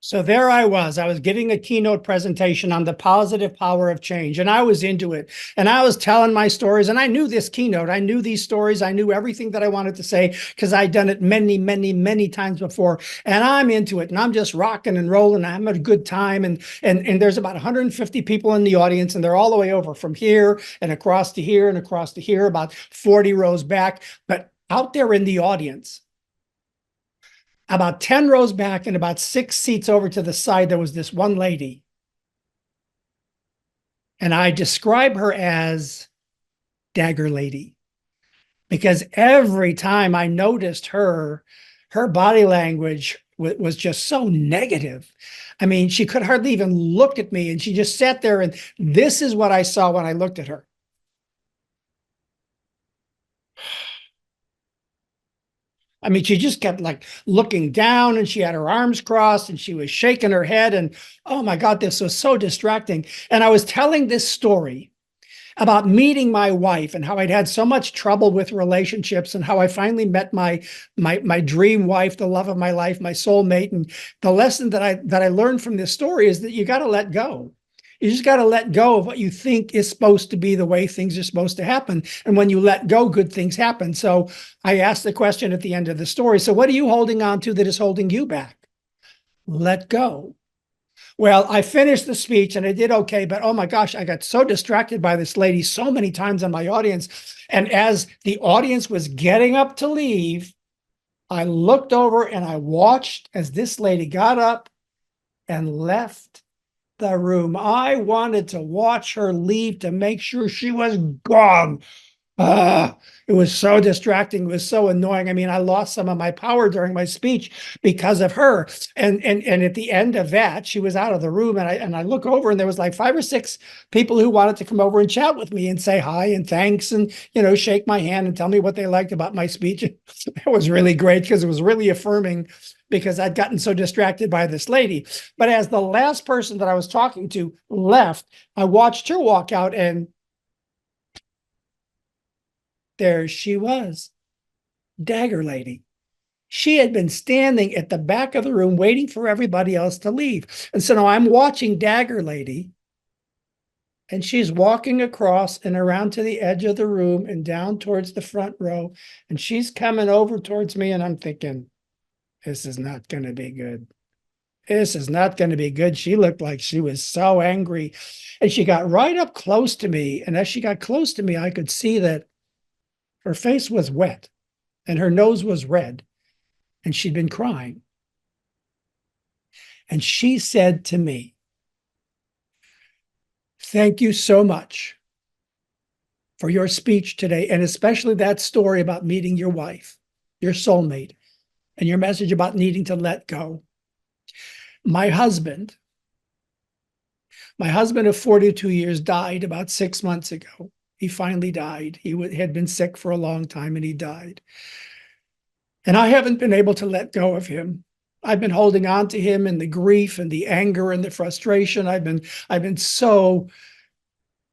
So there I was giving a keynote presentation on the positive power of change, and I was into it. And I was telling my stories, and I knew this keynote. I knew these stories. I knew everything that I wanted to say because I'd done it many, many, many times before. And I'm into it, and I'm just rocking and rolling. I'm having a good time. And there's about 150 people in the audience, and they're all the way over from here and across to here and across to here, about 40 rows back. But out there in the audience, about 10 rows back and about 6 seats over to the side, there was this one lady. And I describe her as Dagger Lady because every time I noticed her body language was just so negative. I mean, she could hardly even look at me, and she just sat there. And this is what I saw when I looked at her. I mean, she just kept like looking down, and she had her arms crossed, and she was shaking her head. And oh my God, this was so distracting. And I was telling this story about meeting my wife and how I'd had so much trouble with relationships, and how I finally met my dream wife, the love of my life, my soulmate. And the lesson that I learned from this story is that you got to let go. You just got to let go of what you think is supposed to be the way things are supposed to happen. And when you let go, good things happen. So I asked the question at the end of the story. So what are you holding on to that is holding you back? Let go. Well, I finished the speech and I did okay, but oh my gosh, I got so distracted by this lady so many times in my audience. And as the audience was getting up to leave, I looked over and I watched as this lady got up and left the room. I wanted to watch her leave to make sure she was gone. It was so distracting. It was so annoying. I mean, I lost some of my power during my speech because of her. And at the end of that, she was out of the room. And I look over, and there was like 5 or 6 people who wanted to come over and chat with me and say hi and thanks, and shake my hand and tell me what they liked about my speech. It was really great because it was really affirming, because I'd gotten so distracted by this lady. But as the last person that I was talking to left, I watched her walk out, and there she was, Dagger Lady. She had been standing at the back of the room waiting for everybody else to leave. And so now I'm watching Dagger Lady, and she's walking across and around to the edge of the room and down towards the front row. And she's coming over towards me, and I'm thinking, this is not going to be good. This is not going to be good. She looked like she was so angry. And she got right up close to me. And as she got close to me, I could see that her face was wet and her nose was red, and she'd been crying. And she said to me, "Thank you so much for your speech today, and especially that story about meeting your wife, your soulmate, and your message about needing to let go. My husband, my husband of 42 years died about 6 months ago. He finally died. He had been sick for a long time, and he died. And I haven't been able to let go of him. I've been holding on to him in the grief and the anger and the frustration. I've been so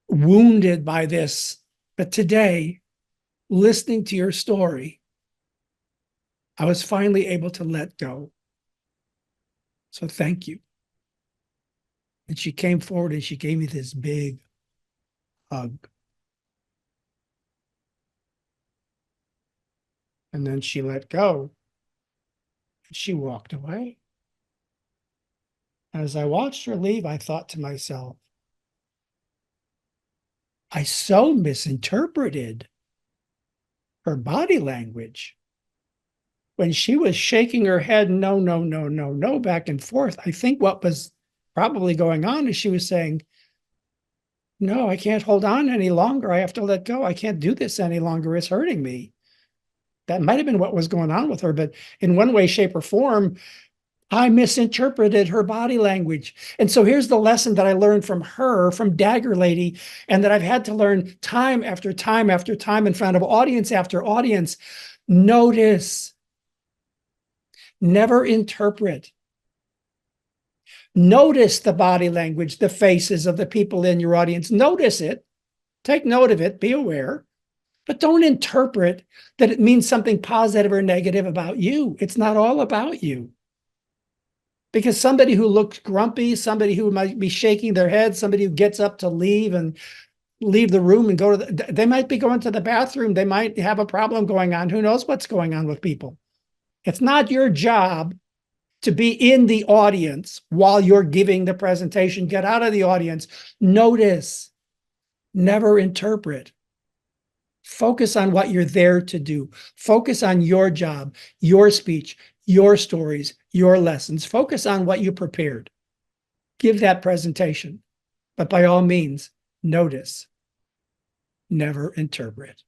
wounded by this. But today, listening to your story, I was finally able to let go. So thank you." And she came forward and she gave me this big hug. And then she let go. And she walked away. And as I watched her leave, I thought to myself, I so misinterpreted her body language. When she was shaking her head, no, no, no, no, no, back and forth, I think what was probably going on is she was saying, no, I can't hold on any longer. I have to let go. I can't do this any longer. It's hurting me. That might have been what was going on with her, but in one way, shape, or form, I misinterpreted her body language. And so here's the lesson that I learned from her, from Dagger Lady, and that I've had to learn time after time after time in front of audience after audience. Notice, never interpret. Notice the body language, the faces of the people in your audience. Notice it, take note of it, be aware, but don't interpret that it means something positive or negative about you. It's not all about you. Because somebody who looks grumpy, somebody who might be shaking their head, somebody who gets up to leave and leave the room and go to they might be going to the bathroom. They might have a problem going on. Who knows what's going on with people? It's not your job to be in the audience while you're giving the presentation. Get out of the audience. Notice, never interpret. Focus on what you're there to do. Focus on your job, your speech, your stories, your lessons. Focus on what you prepared. Give that presentation. But by all means, notice, never interpret.